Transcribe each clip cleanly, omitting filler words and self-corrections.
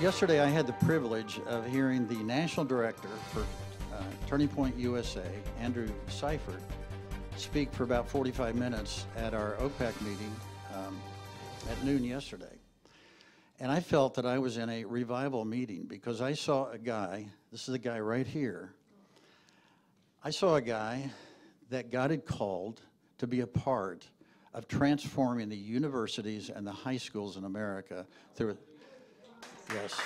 Yesterday, I had the privilege of hearing the national director for Turning Point USA, Andrew Seifert, speak for about 45 minutes at our OCPAC meeting at noon yesterday. And I felt that I was in a revival meeting because I saw a guy, this is a guy right here, I saw a guy that God had called to be a part of transforming the universities and the high schools in America through, yes,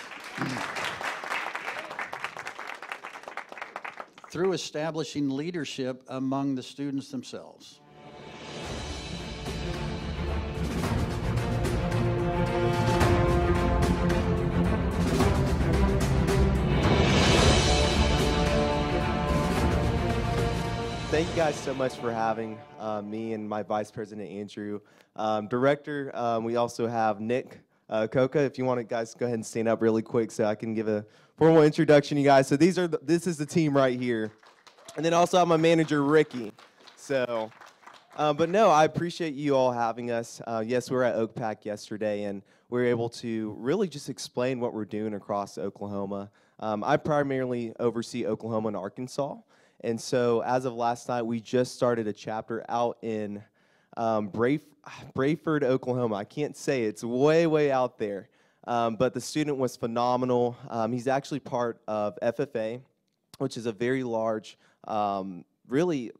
through establishing leadership among the students themselves. Thank you guys so much for having me and my Vice President, Andrew. Director, we also have Nick Coca. If you want to, guys, go ahead and stand up really quick so I can give a formal introduction, you guys. So this is the team right here. And then also I have my manager, Ricky. So, but no, I appreciate you all having us. Yes, we were at OCPAC yesterday, and we were able to really just explain what we're doing across Oklahoma. I primarily oversee Oklahoma and Arkansas. And so as of last night, we just started a chapter out in Brayford, Oklahoma. I can't say it's way, way out there. But the student was phenomenal. He's actually part of FFA, which is a very large, really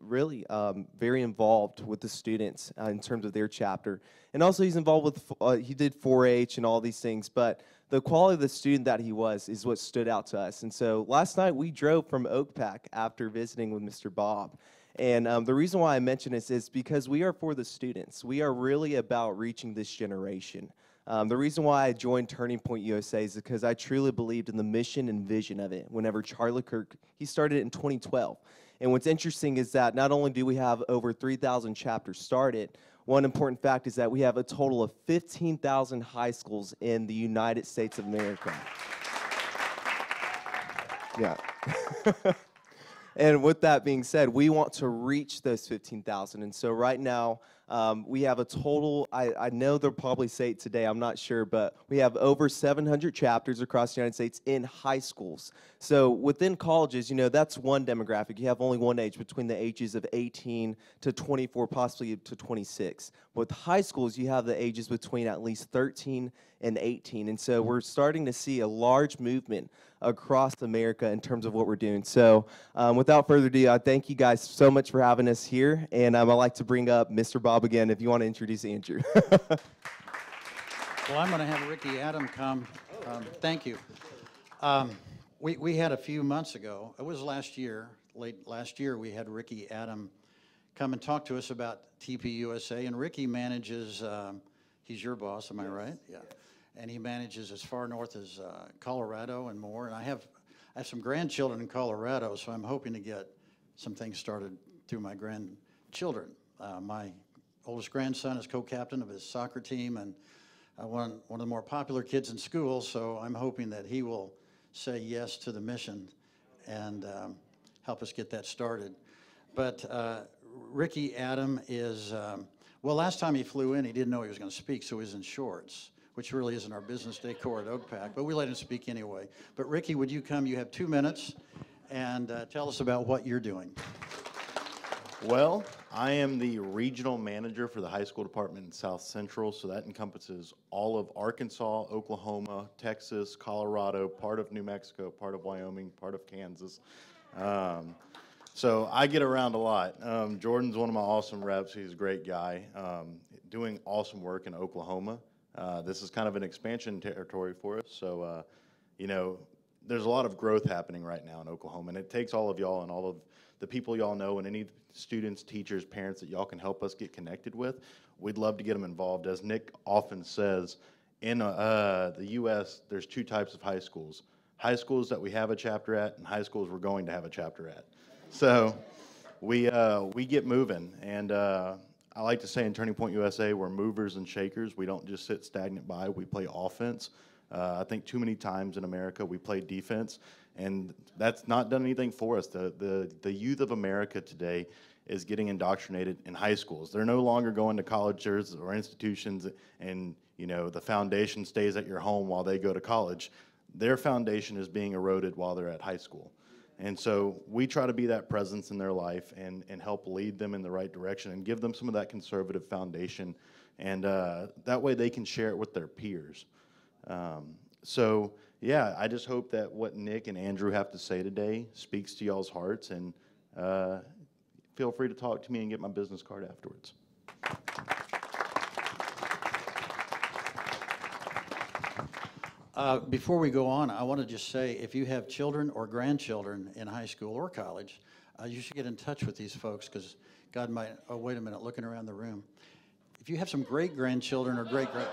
very involved with the students in terms of their chapter. And also he's involved with, he did 4-H and all these things. But the quality of the student that he was is what stood out to us. And so last night we drove from OCPAC after visiting with Mr. Bob. And the reason why I mention this is because we are for the students. We are really about reaching this generation. The reason why I joined Turning Point USA is because I truly believed in the mission and vision of it. Whenever Charlie Kirk, he started it in 2012. And what's interesting is that not only do we have over 3,000 chapters started, one important fact is that we have a total of 15,000 high schools in the United States of America. Yeah. And with that being said, we want to reach those 15,000. And so right now, we have a total, I know they'll probably say it today, I'm not sure, but we have over 700 chapters across the United States in high schools. So within colleges, you know, that's one demographic. You have only one age between the ages of 18 to 24, possibly to 26. With high schools, you have the ages between at least 13 and 18. And so we're starting to see a large movement across America in terms of what we're doing. So without further ado, I thank you guys so much for having us here. And I'd like to bring up Mr. Bob again, if you want to introduce Andrew. Well, I'm going to have Ricky Adam come. Thank you. We had a few months ago, it was last year, late last year, we had Ricky Adam come and talk to us about TBUSA. And Ricky manages, he's your boss, am I right? Yeah. And he manages as far north as Colorado and more. And I have some grandchildren in Colorado, so I'm hoping to get some things started through my grandchildren. My oldest grandson is co-captain of his soccer team and one of the more popular kids in school, so I'm hoping that he will say yes to the mission and help us get that started. But Ricky Adam is, well, last time he flew in, he didn't know he was going to speak, so he was in shorts, which really isn't our business decor at OCPAC, but we let him speak anyway. But Ricky, would you come? You have 2 minutes, and tell us about what you're doing. Well, I am the regional manager for the high school department in South Central, so that encompasses all of Arkansas, Oklahoma, Texas, Colorado, part of New Mexico, part of Wyoming, part of Kansas. So I get around a lot. Jordan's one of my awesome reps. He's a great guy, doing awesome work in Oklahoma. This is kind of an expansion territory for us, so you know, there's a lot of growth happening right now in Oklahoma, and it takes all of y'all and all of the people y'all know and any students, teachers, parents that y'all can help us get connected with. We'd love to get them involved. As Nick often says, in the U.S., there's 2 types of high schools. High schools that we have a chapter at and high schools we're going to have a chapter at. So we get moving, and I like to say in Turning Point USA, we're movers and shakers. We don't just sit stagnant by. We play offense. I think too many times in America we play defense, and that's not done anything for us. The youth of America today is getting indoctrinated in high schools. They're no longer going to colleges or institutions, and you know the foundation stays at your home while they go to college. their foundation is being eroded while they're at high school. And so we try to be that presence in their life and help lead them in the right direction and give them some of that conservative foundation. And that way they can share it with their peers. So, yeah, I just hope that what Nick and Andrew have to say today speaks to y'all's hearts. And feel free to talk to me and get my business card afterwards. Before we go on, I want to just say, if you have children or grandchildren in high school or college, you should get in touch with these folks, because God might, oh, wait a minute, looking around the room. If you have some great-grandchildren or great-grand...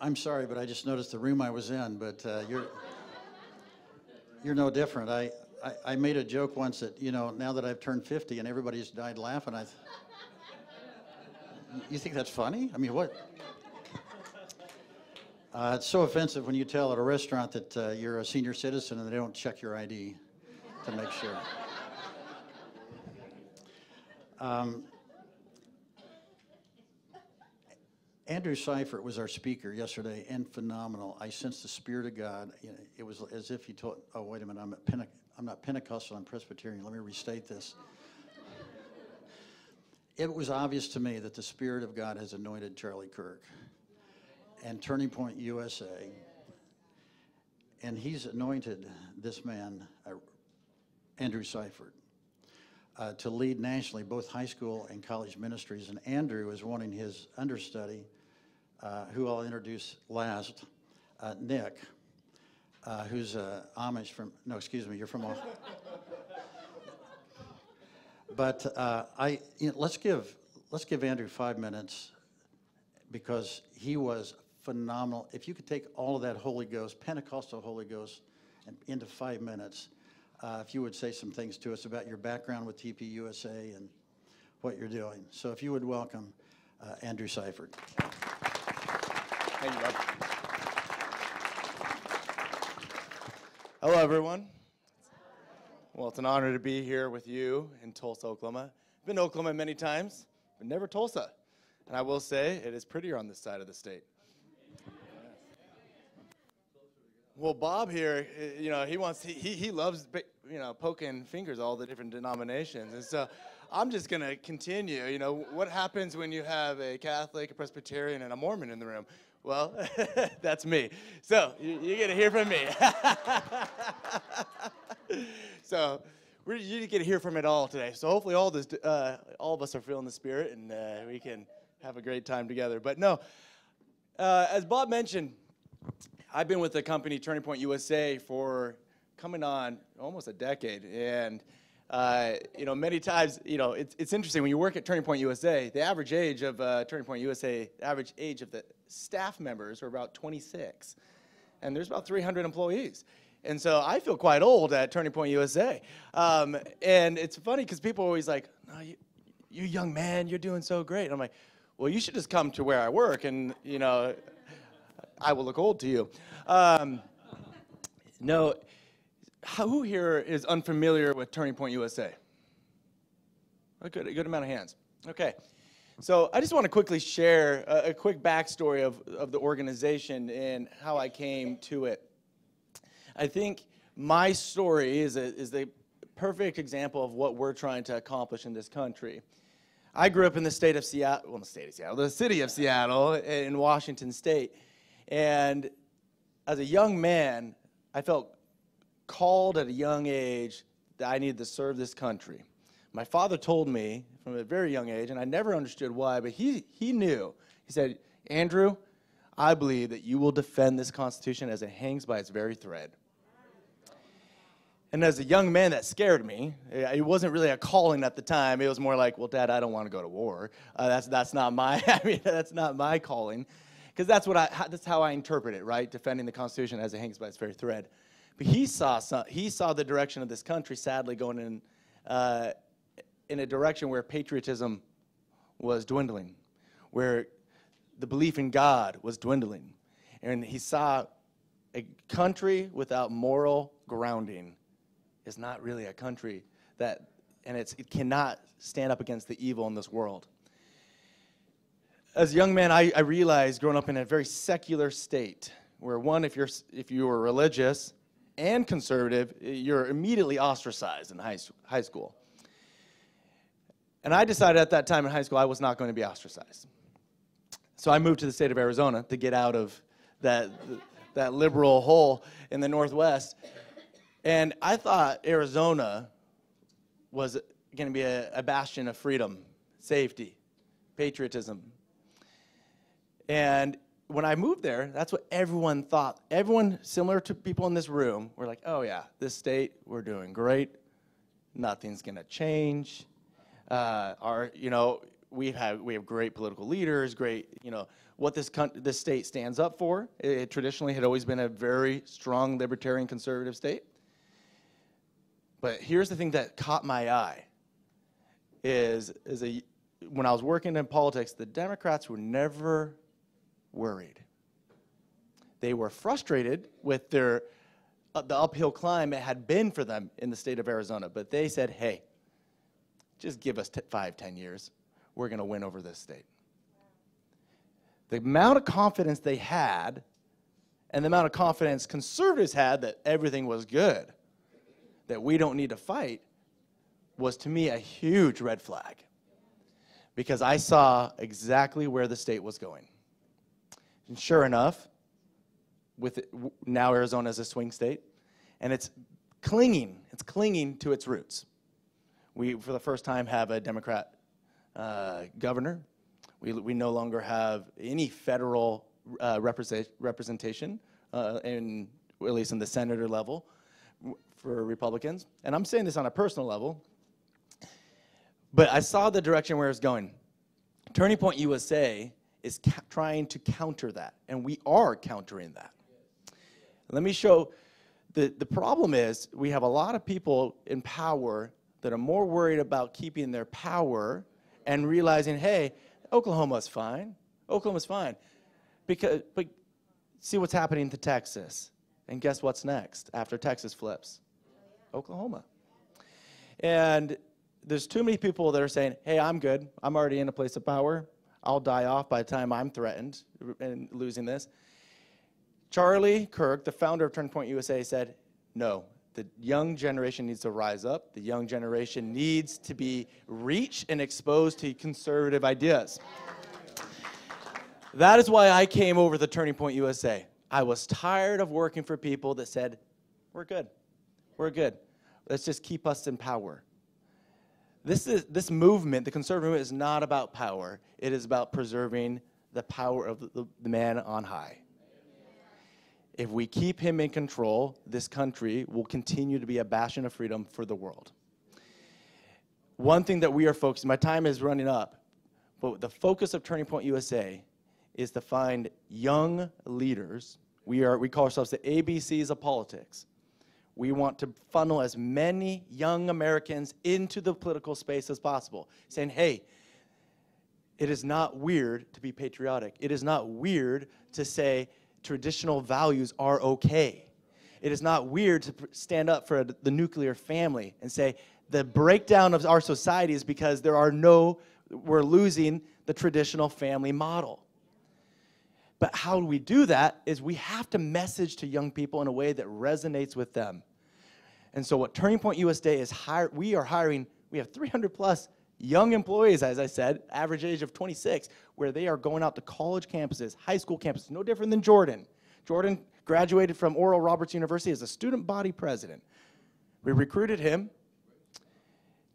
I'm sorry, but I just noticed the room I was in, but you're no different. I made a joke once that, you know, now that I've turned 50 and everybody's died laughing, you think that's funny? I mean, what? It's so offensive when you tell at a restaurant that you're a senior citizen and they don't check your ID to make sure. Andrew Seifert was our speaker yesterday, and phenomenal. I sensed the Spirit of God. You know, it was as if he told, oh, wait a minute, I'm not Pentecostal, I'm Presbyterian. Let me restate this. It was obvious to me that the Spirit of God has anointed Charlie Kirk and Turning Point USA, and he's anointed this man, Andrew Seifert, to lead nationally both high school and college ministries. And Andrew is wanting his understudy, who I'll introduce last, Nick, who's Amish from, no, excuse me, you're from but let's give Andrew 5 minutes, because he was phenomenal. If you could take all of that Holy Ghost, Pentecostal Holy Ghost, and into 5 minutes, if you would say some things to us about your background with TBUSA and what you're doing. So if you would welcome Andrew Seifert. Thank you, Bob. Hello, everyone. Well, it's an honor to be here with you in Tulsa, Oklahoma. I've been to Oklahoma many times, but never Tulsa. And I will say it is prettier on this side of the state. Well, Bob here, you know, he loves, you know, poking fingers all the different denominations. And so I'm just going to continue. You know, what happens when you have a Catholic, a Presbyterian, and a Mormon in the room? Well, that's me. So you get to hear from me. So you get to hear from it all today. So hopefully all of us are feeling the Spirit, and we can have a great time together. But no, as Bob mentioned, I've been with the company Turning Point USA for coming on almost a decade, and you know, many times, you know, it's interesting when you work at Turning Point USA. The average age of Turning Point USA, the average age of the staff members are about 26, and there's about 300 employees. And so I feel quite old at Turning Point USA, and it's funny because people are always like, "No, you young man, you're doing so great." And I'm like, "Well, you should just come to where I work, and you know, I will look old to you." No, who here is unfamiliar with Turning Point USA? A good amount of hands. Okay. So I just want to quickly share a quick backstory of the organization and how I came to it. I think my story is the perfect example of what we're trying to accomplish in this country. I grew up in the state of Seattle, well, the city of Seattle in Washington State. And as a young man, I felt called at a young age that I needed to serve this country. My father told me from a very young age, and I never understood why, but he knew. He said, "Andrew, I believe that you will defend this Constitution as it hangs by its very thread." And as a young man, that scared me. It wasn't really a calling at the time. It was more like, "Well, Dad, I don't want to go to war. That's not my. That's not my calling." Because that's how I interpret it, right? Defending the Constitution as it hangs by its very thread. But he saw the direction of this country, sadly, going in a direction where patriotism was dwindling, where the belief in God was dwindling, and he saw a country without moral grounding is not really a country and it cannot stand up against the evil in this world. As a young man, I realized growing up in a very secular state, where one, if you were religious and conservative, you're immediately ostracized in high school. And I decided at that time in high school I was not going to be ostracized. So I moved to the state of Arizona to get out of that liberal hole in the Northwest. And I thought Arizona was going to be a bastion of freedom, safety, patriotism. And when I moved there, that's what everyone thought. Everyone similar to people in this room were like, oh yeah, this state, we're doing great. Nothing's going to change. We have great political leaders, great, what this state stands up for. It traditionally had always been a very strong libertarian conservative state. But here's the thing that caught my eye when I was working in politics, the Democrats were never worried. They were frustrated with the uphill climb it had been for them in the state of Arizona, but they said, hey, just give us 5-10 years. We're going to win over this state. The amount of confidence they had and the amount of confidence conservatives had that everything was good, that we don't need to fight, was to me a huge red flag, because I saw exactly where the state was going. And sure enough, now Arizona is a swing state, and it's clinging to its roots. We, for the first time, have a Democrat governor. We no longer have any federal representation, at least in the senator level, for Republicans. And I'm saying this on a personal level, but I saw the direction where it's going. Turning Point USA is trying to counter that, and we are countering that. Let me show, the problem is we have a lot of people in power that are more worried about keeping their power and realizing, hey, Oklahoma's fine. Oklahoma's fine. But see what's happening to Texas. And guess what's next after Texas flips? Oklahoma. And there's too many people that are saying, hey, I'm good. I'm already in a place of power. I'll die off by the time I'm threatened and losing this. Charlie Kirk, the founder of Turning Point USA, said, no, the young generation needs to rise up. The young generation needs to be reached and exposed to conservative ideas. That is why I came over to Turning Point USA. I was tired of working for people that said, we're good. We're good. Let's just keep us in power. This movement, the conservative movement, is not about power. It is about preserving the power of the man on high. If we keep him in control, this country will continue to be a bastion of freedom for the world. One thing that we are focusing, my time is running up, but the focus of Turning Point USA is to find young leaders. We call ourselves the ABCs of politics. We want to funnel as many young Americans into the political space as possible, saying, hey, it is not weird to be patriotic. It is not weird to say traditional values are okay. It is not weird to stand up for the nuclear family and say the breakdown of our society is because we're losing the traditional family model. But how do we do that is we have to message to young people in a way that resonates with them. And so what Turning Point USA is we have 300 plus young employees, as I said, average age of 26, where they are going out to college campuses, high school campuses, no different than Jordan. Jordan graduated from Oral Roberts University as a student body president. We recruited him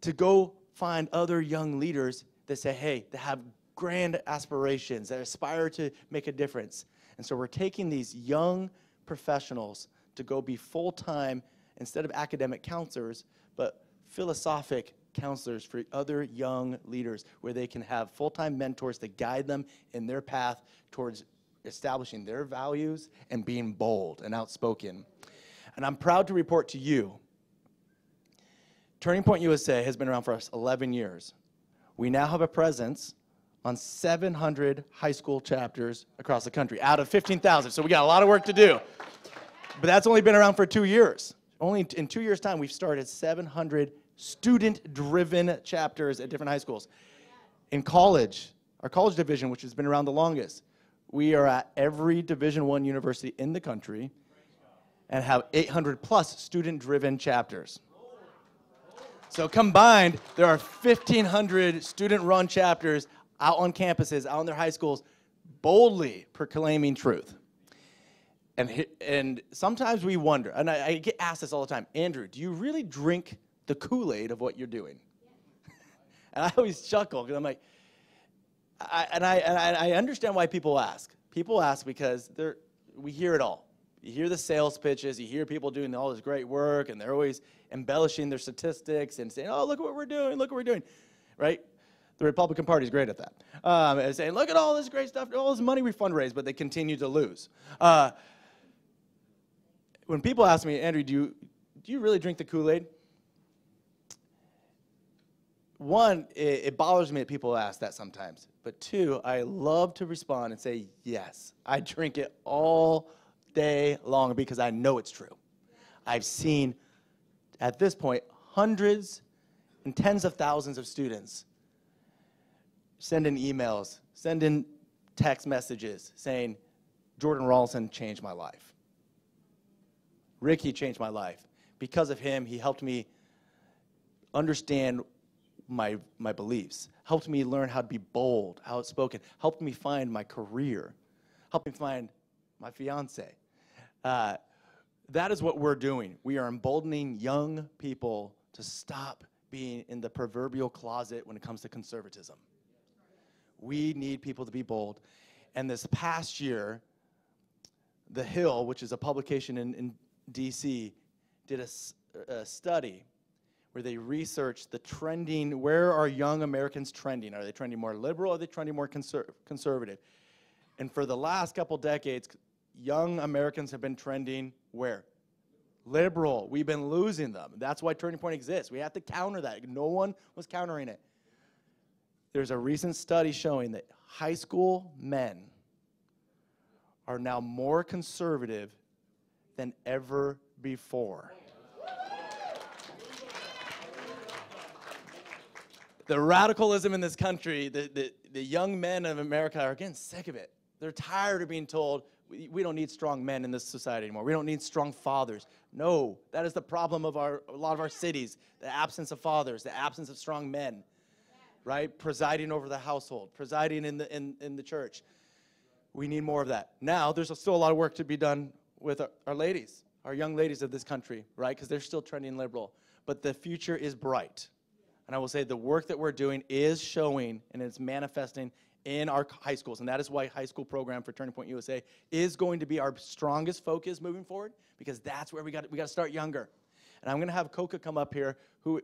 to go find other young leaders that say, hey, that have grand aspirations, that aspire to make a difference. And so we're taking these young professionals to go be full-time, instead of academic counselors, but philosophic counselors for other young leaders, where they can have full-time mentors to guide them in their path towards establishing their values and being bold and outspoken. And I'm proud to report to you, Turning Point USA has been around for us 11 years. We now have a presence on 700 high school chapters across the country, out of 15,000. So we got a lot of work to do. But that's only been around for 2 years. Only in 2 years' time, we've started 700 student-driven chapters at different high schools. In college, our college division, which has been around the longest, we are at every Division I university in the country and have 800 plus student-driven chapters. So combined, there are 1,500 student-run chapters out on campuses, out in their high schools, boldly proclaiming truth. And sometimes we wonder, and I get asked this all the time, Andrew, do you really drink the Kool-Aid of what you're doing? And I always chuckle, because I'm like, I understand why people ask. People ask because we hear it all. You hear the sales pitches, you hear people doing all this great work, and they're always embellishing their statistics and saying, oh, look what we're doing, look what we're doing, right? The Republican Party is great at that. And saying, look at all this great stuff, all this money we fundraise, but they continue to lose. When people ask me, Andrew, do you really drink the Kool-Aid? One, it bothers me that people ask that sometimes. But two, I love to respond and say, yes, I drink it all day long because I know it's true. I've seen, at this point, hundreds and tens of thousands of students send in emails, send in text messages saying, Jordan Rawlinson changed my life. Ricky changed my life. Because of him, he helped me understand my beliefs, helped me learn how to be bold, outspoken, helped me find my career, helped me find my fiance. That is what we're doing. We are emboldening young people to stop being in the proverbial closet when it comes to conservatism. We need people to be bold. And this past year, The Hill, which is a publication in DC, did a study where they researched the trending, where are young Americans trending? Are they trending more liberal or are they trending more conservative? And for the last couple decades, young Americans have been trending where? Liberal. We've been losing them. That's why Turning Point exists. We have to counter that. No one was countering it. There's a recent study showing that high school men are now more conservative than ever before. The radicalism in this country, the young men of America are getting sick of it. They're tired of being told, we don't need strong men in this society anymore. We don't need strong fathers. No, that is the problem of a lot of our cities, the absence of fathers, the absence of strong men, right? Presiding over the household, presiding in the church. We need more of that. Now, there's still a lot of work to be done with our ladies, our young ladies of this country, right? Because they're still trending liberal. But the future is bright. And I will say the work that we're doing is showing and it's manifesting in our high schools. And that is why high school program for Turning Point USA is going to be our strongest focus moving forward, because that's where we got to start younger. And I'm going to have Coca come up here,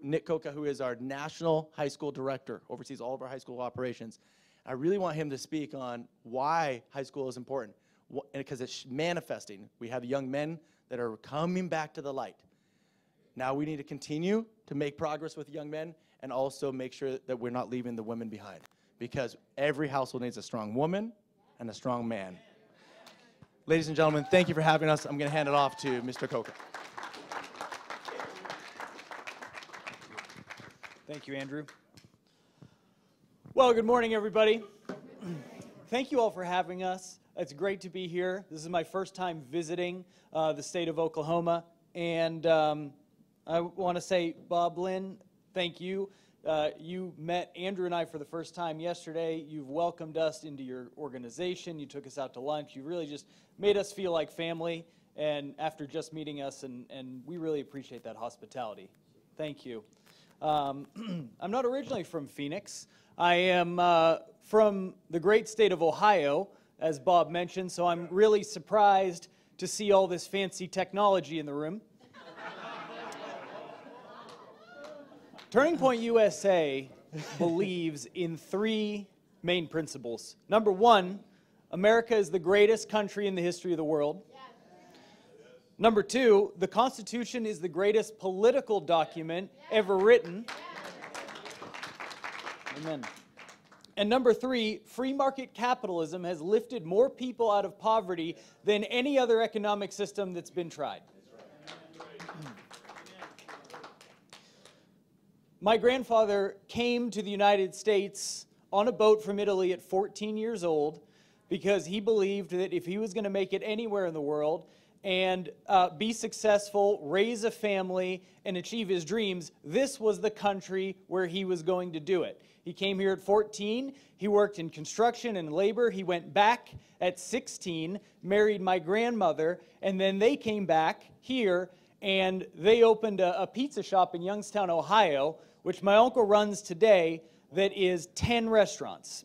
Nick Coca, who is our national high school director, oversees all of our high school operations. I really want him to speak on why high school is important, because it's manifesting. We have young men that are coming back to the light. Now we need to continue to make progress with young men and also make sure that we're not leaving the women behind, because every household needs a strong woman and a strong man. Ladies and gentlemen, thank you for having us. I'm going to hand it off to Mr. Coca. Thank you, Andrew. Well, good morning, everybody. Thank you all for having us. It's great to be here. This is my first time visiting the state of Oklahoma, and I want to say, Bob, Linn, thank you. You met Andrew and I for the first time yesterday. You've welcomed us into your organization. You took us out to lunch. You really just made us feel like family, and after just meeting us, and we really appreciate that hospitality. Thank you. I'm not originally from Phoenix. I am from the great state of Ohio, as Bob mentioned, so I'm really surprised to see all this fancy technology in the room. Turning Point USA believes in three main principles. Number one, America is the greatest country in the history of the world. Number two, the Constitution is the greatest political document ever written. Amen. And number 3, free market capitalism has lifted more people out of poverty than any other economic system that's been tried. My grandfather came to the United States on a boat from Italy at 14 years old because he believed that if he was going to make it anywhere in the world and be successful, raise a family, and achieve his dreams, this was the country where he was going to do it. He came here at 14. He worked in construction and labor. He went back at 16, married my grandmother, and then they came back here and they opened a pizza shop in Youngstown, Ohio, which my uncle runs today, that is 10 restaurants,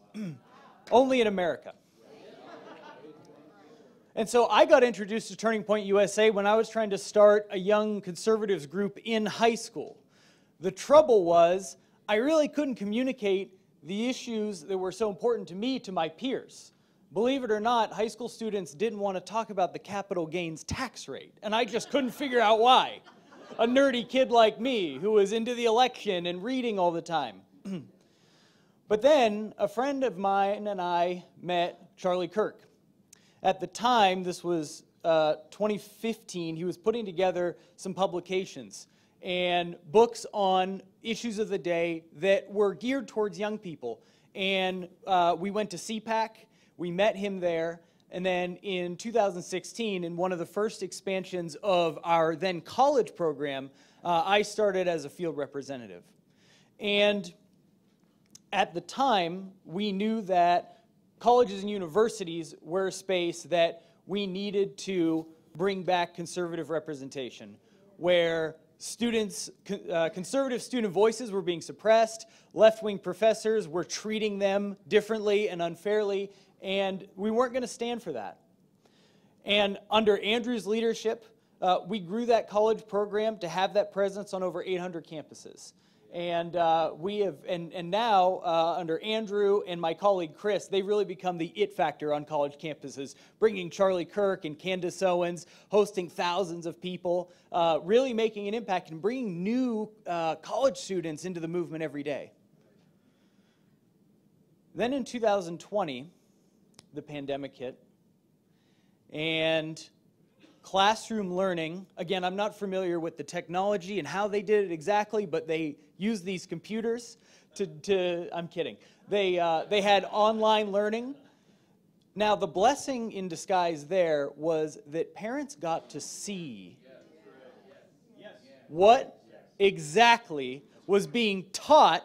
only in America. And so I got introduced to Turning Point USA when I was trying to start a young conservatives group in high school. The trouble was I really couldn't communicate the issues that were so important to me to my peers. Believe it or not, high school students didn't want to talk about the capital gains tax rate, and I just couldn't figure out why. A nerdy kid like me who was into the election and reading all the time. But then a friend of mine and I met Charlie Kirk. At the time, this was 2015, he was putting together some publications and books on issues of the day that were geared towards young people. And we went to CPAC, we met him there, and then in 2016, in one of the first expansions of our then college program, I started as a field representative. And at the time, we knew that colleges and universities were a space that we needed to bring back conservative representation, where students, conservative student voices were being suppressed, left-wing professors were treating them differently and unfairly, and we weren't going to stand for that. And under Andrew's leadership, we grew that college program to have that presence on over 800 campuses. And now, under Andrew and my colleague Chris, they've really become the it factor on college campuses, bringing Charlie Kirk and Candace Owens, hosting thousands of people, really making an impact and bringing new college students into the movement every day. Then in 2020, the pandemic hit, and classroom learning, again, I'm not familiar with the technology and how they did it exactly, but they used these computers I'm kidding. They had online learning. Now, the blessing in disguise there was that parents got to see what exactly was being taught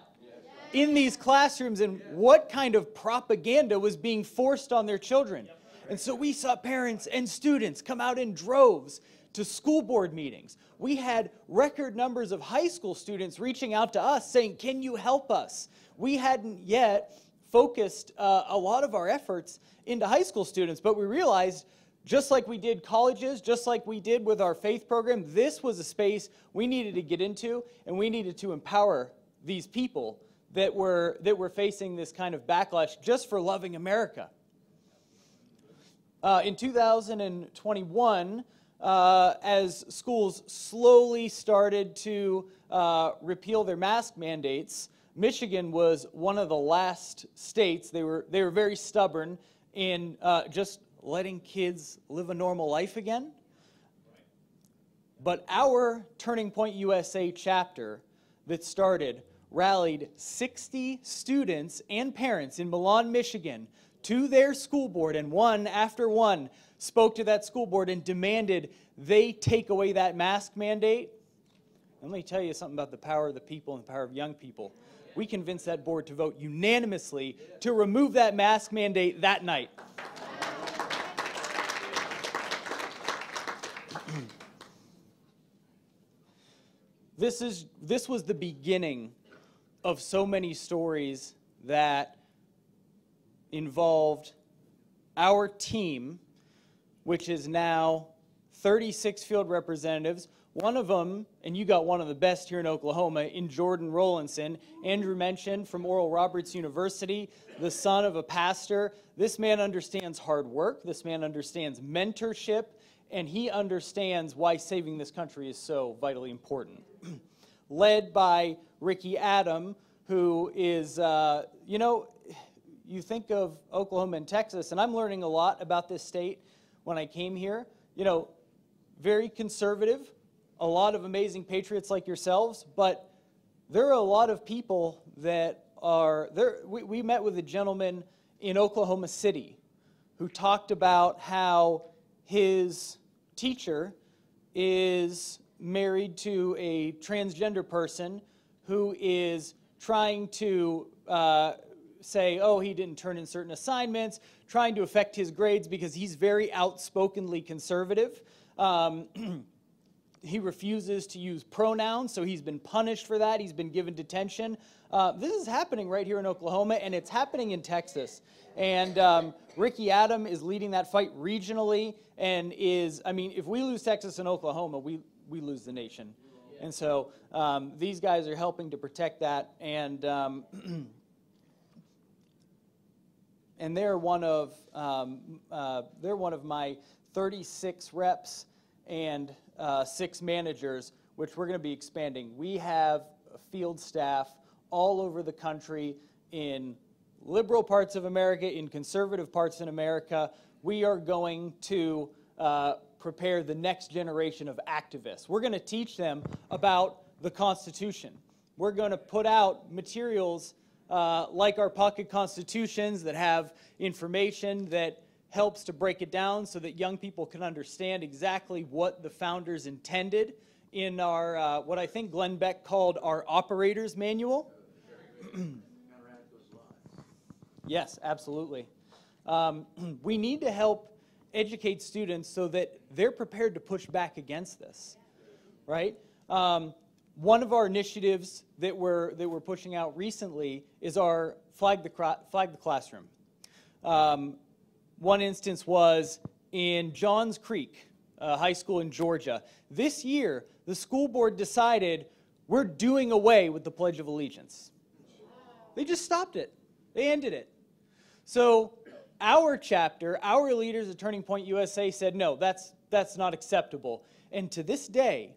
in these classrooms and what kind of propaganda was being forced on their children. And so we saw parents and students come out in droves to school board meetings. We had record numbers of high school students reaching out to us saying, "Can you help us?" We hadn't yet focused a lot of our efforts into high school students, but we realized, just like we did colleges, just like we did with our faith program, this was a space we needed to get into, and we needed to empower these people that were facing this kind of backlash just for loving America. In 2021, as schools slowly started to repeal their mask mandates, Michigan was one of the last states. They were very stubborn in just letting kids live a normal life again. But our Turning Point USA chapter that started rallied 60 students and parents in Milan, Michigan, to their school board, and one after one spoke to that school board and demanded they take away that mask mandate. And let me tell you something about the power of the people and the power of young people. We convinced that board to vote unanimously to remove that mask mandate that night. This was the beginning of so many stories that involved our team, which is now 36 field representatives. One of them, and you got one of the best here in Oklahoma, in Jordan Rowlandson. Andrew mentioned from Oral Roberts University, the son of a pastor. This man understands hard work. This man understands mentorship, and he understands why saving this country is so vitally important. Led by Ricky Adam, who is, you think of Oklahoma and Texas, and I'm learning a lot about this state when I came here. You know, very conservative, a lot of amazing patriots like yourselves, but there are a lot of people that are there. We met with a gentleman in Oklahoma City who talked about how his teacher is married to a transgender person who is trying to say, oh, he didn't turn in certain assignments, trying to affect his grades because he's very outspokenly conservative. He refuses to use pronouns, so he's been punished for that. He's been given detention. This is happening right here in Oklahoma, and it's happening in Texas. And Ricky Adam is leading that fight regionally and is, I mean, if we lose Texas and Oklahoma, we lose the nation. And so these guys are helping to protect that, and and they're one of my 36 reps and 6 managers, which we're going to be expanding. We have a field staff all over the country in liberal parts of America, in conservative parts in America. We are going to prepare the next generation of activists. We're going to teach them about the Constitution. We're going to put out materials like our pocket constitutions that have information that helps to break it down so that young people can understand exactly what the founders intended in our, what I think Glenn Beck called our operator's manual. Yes, absolutely. We need to help educate students so that they're prepared to push back against this, right? One of our initiatives that we're pushing out recently is our Flag the Classroom. One instance was in Johns Creek High School in Georgia. This year, the school board decided we're doing away with the Pledge of Allegiance. They just stopped it. They ended it. So our chapter, our leaders at Turning Point USA said, no, that's not acceptable. And to this day,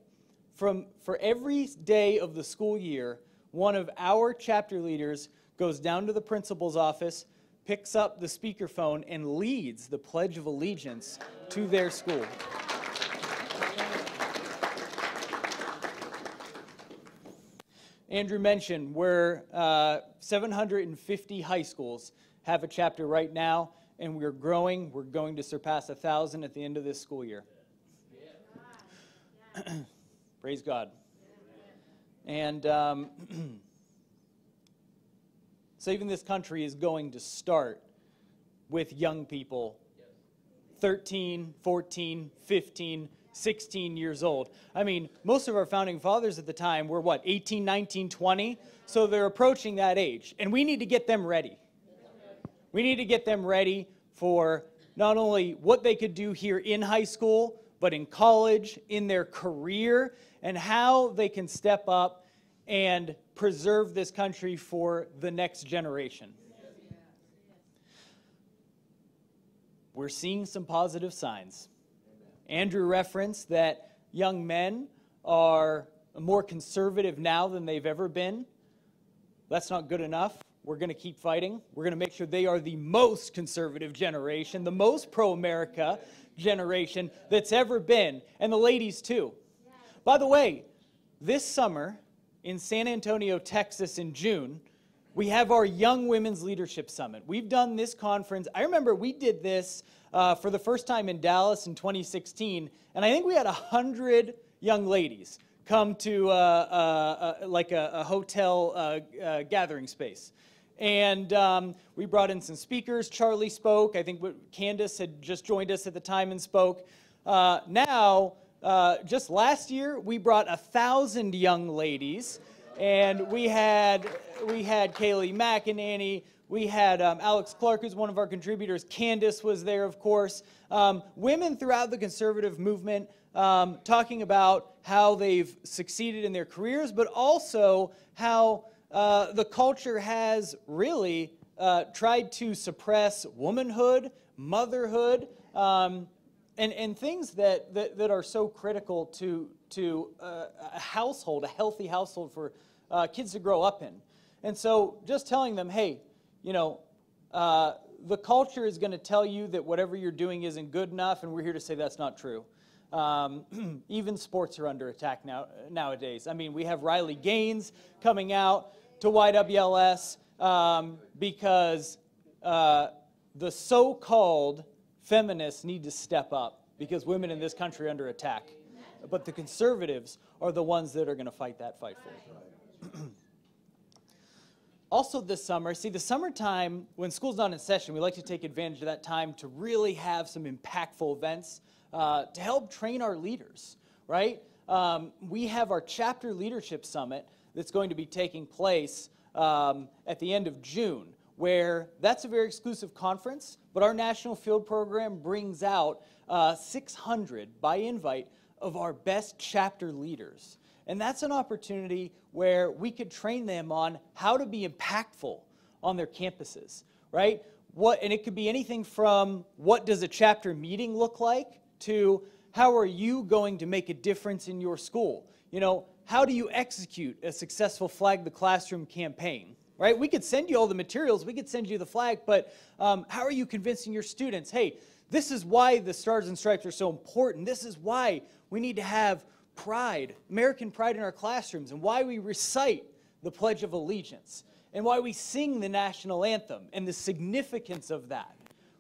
for every day of the school year, one of our chapter leaders goes down to the principal's office, picks up the speakerphone, and leads the Pledge of Allegiance to their school. Andrew mentioned we're 750 high schools have a chapter right now, and we're growing. We're going to surpass 1,000 at the end of this school year. Praise God. And saving this country is going to start with young people, 13, 14, 15, 16 years old. I mean, most of our founding fathers at the time were what, 18, 19, 20? So they're approaching that age, and we need to get them ready. We need to get them ready for not only what they could do here in high school, but in college, in their career, and how they can step up and preserve this country for the next generation. We're seeing some positive signs. Andrew referenced that young men are more conservative now than they've ever been. That's not good enough. We're going to keep fighting. We're going to make sure they are the most conservative generation, the most pro-America generation that's ever been, and the ladies too. By the way, this summer in San Antonio, Texas in June, we have our Young Women's Leadership Summit. We've done this conference. I remember we did this for the first time in Dallas in 2016, and I think we had 100 young ladies come to like a hotel gathering space. And we brought in some speakers. Charlie spoke. I think Candace had just joined us at the time and spoke. Just last year, we brought 1,000 young ladies, and we had Kaylee McEnany. We had Alex Clark, who's one of our contributors. Candace was there, of course. Women throughout the conservative movement talking about how they've succeeded in their careers, but also how the culture has really tried to suppress womanhood, motherhood, and things that are so critical to a household, a healthy household for kids to grow up in. And so just telling them, hey, you know, the culture is going to tell you that whatever you're doing isn't good enough, and we're here to say that's not true. Even sports are under attack nowadays. I mean, we have Riley Gaines coming out to YWLS because the so-called feminists need to step up because women in this country are under attack. But the conservatives are the ones that are going to fight that fight for you. Also this summer, see, the summertime, when school's not in session, we like to take advantage of that time to really have some impactful events to help train our leaders, right? We have our chapter leadership summit that's going to be taking place at the end of June, where that's a very exclusive conference, but our national field program brings out 600 by invite of our best chapter leaders. And that's an opportunity where we could train them on how to be impactful on their campuses, right? And it could be anything from what does a chapter meeting look like to how are you going to make a difference in your school? You know, how do you execute a successful Flag the Classroom campaign, right? We could send you all the materials, we could send you the flag, but how are you convincing your students, hey, this is why the Stars and Stripes are so important. This is why we need to have pride, American pride in our classrooms, and why we recite the Pledge of Allegiance, and why we sing the national anthem, and the significance of that,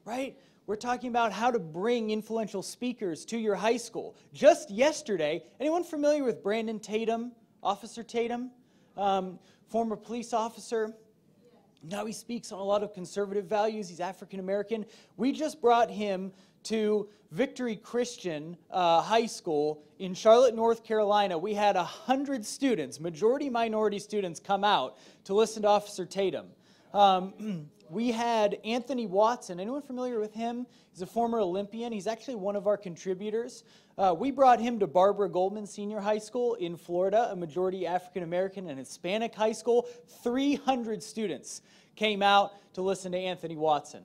right? We're talking about how to bring influential speakers to your high school. Just yesterday, anyone familiar with Brandon Tatum, Officer Tatum, former police officer? Now he speaks on a lot of conservative values. He's African American. We just brought him to Victory Christian High School in Charlotte, North Carolina. We had 100 students, majority minority students, come out to listen to Officer Tatum. We had Anthony Watson. Anyone familiar with him? He's a former Olympian. He's actually one of our contributors. We brought him to Barbara Goldman Senior High School in Florida, a majority African American and Hispanic high school. 300 students came out to listen to Anthony Watson.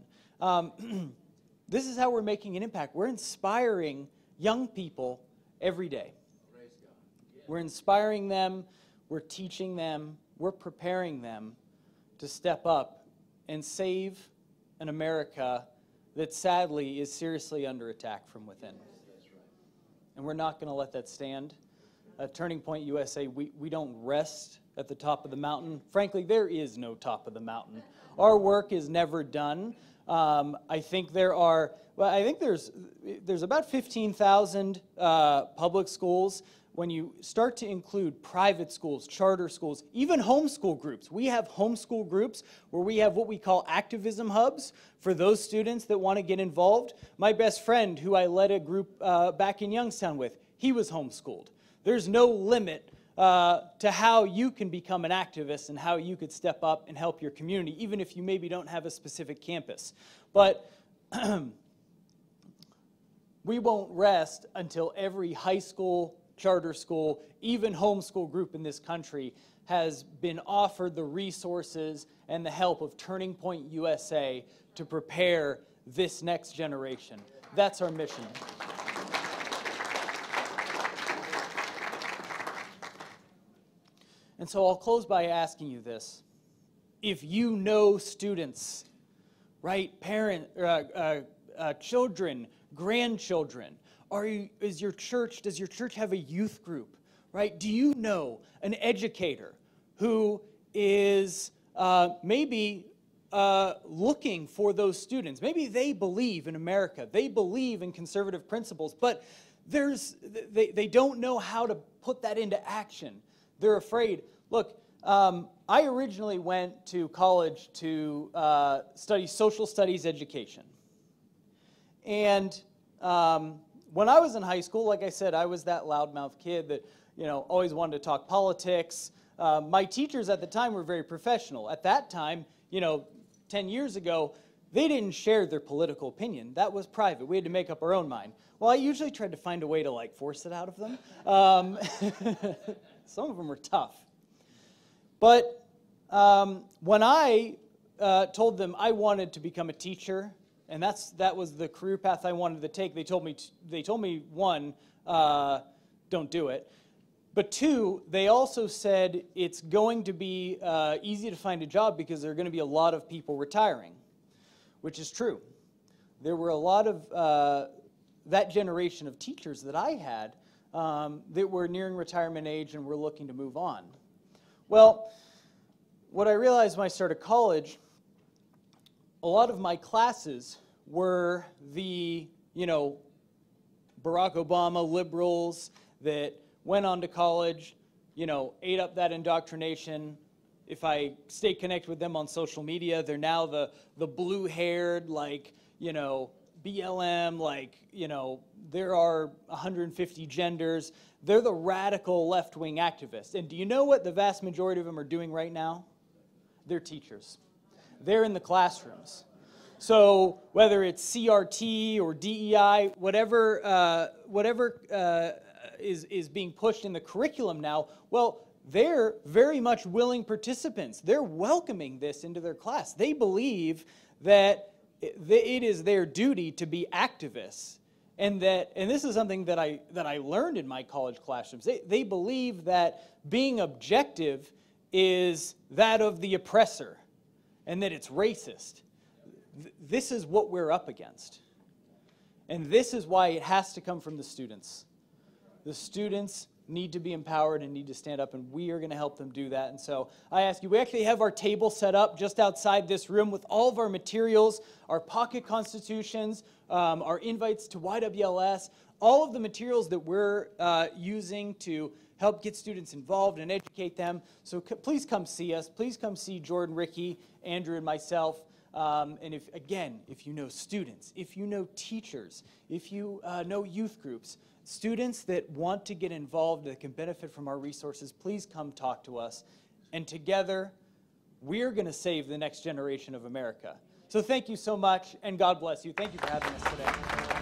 This is how we're making an impact. We're inspiring young people every day. We're inspiring them, we're teaching them, we're preparing them to step up and save an America that sadly is seriously under attack from within. And we're not going to let that stand. Turning Point USA, we don't rest at the top of the mountain. Frankly, there is no top of the mountain. Our work is never done. I think there's about 15,000 public schools. When you start to include private schools, charter schools, even homeschool groups. We have homeschool groups where we have what we call activism hubs for those students that want to get involved. My best friend, who I led a group back in Youngstown with, he was homeschooled. There's no limit to how you can become an activist and how you could step up and help your community, even if you maybe don't have a specific campus. But we won't rest until every high school, charter school, even homeschool group in this country has been offered the resources and the help of Turning Point USA to prepare this next generation. That's our mission. And so I'll close by asking you this. If you know students, right, children, grandchildren, does your church have a youth group, right? Do you know an educator who is maybe looking for those students? Maybe they believe in America. They believe in conservative principles, but they don't know how to put that into action. They're afraid. Look, I originally went to college to study social studies education. And when I was in high school, like I said, I was that loudmouth kid that, always wanted to talk politics. My teachers at the time were very professional. At that time, 10 years ago, they didn't share their political opinion. That was private. We had to make up our own mind. Well, I usually tried to find a way to force it out of them. Some of them were tough. But when I told them I wanted to become a teacher, and that was the career path I wanted to take, they told me one, don't do it. But two, they also said it's going to be easy to find a job because there are going to be a lot of people retiring. which is true. There were a lot of that generation of teachers that I had that were nearing retirement age and were looking to move on. Well, what I realized when I started college, a lot of my classes were the, Barack Obama liberals that went on to college, ate up that indoctrination. If I stay connected with them on social media, they're now the blue-haired, BLM, there are 150 genders. They're the radical left-wing activists. And do you know what the vast majority of them are doing right now? They're teachers. They're in the classrooms. So whether it's CRT or DEI, whatever is being pushed in the curriculum now, well, they're very much willing participants. They're welcoming this into their class. They believe that it is their duty to be activists, and this is something that I learned in my college classrooms. They believe that being objective is that of the oppressor, and that it's racist. This is what we're up against, and this is why it has to come from the students. The students need to be empowered and need to stand up, and we are going to help them do that. And so I ask you, we actually have our table set up just outside this room with all of our materials, our pocket constitutions, our invites to YWLS, all of the materials that we're using to help get students involved and educate them. So please come see us. Please come see Jordan, Ricky, Andrew, and myself. And if you know students, if you know teachers, if you know youth groups, students that want to get involved, that can benefit from our resources, please come talk to us. And together, we're going to save the next generation of America. So thank you so much, and God bless you. Thank you for having us today.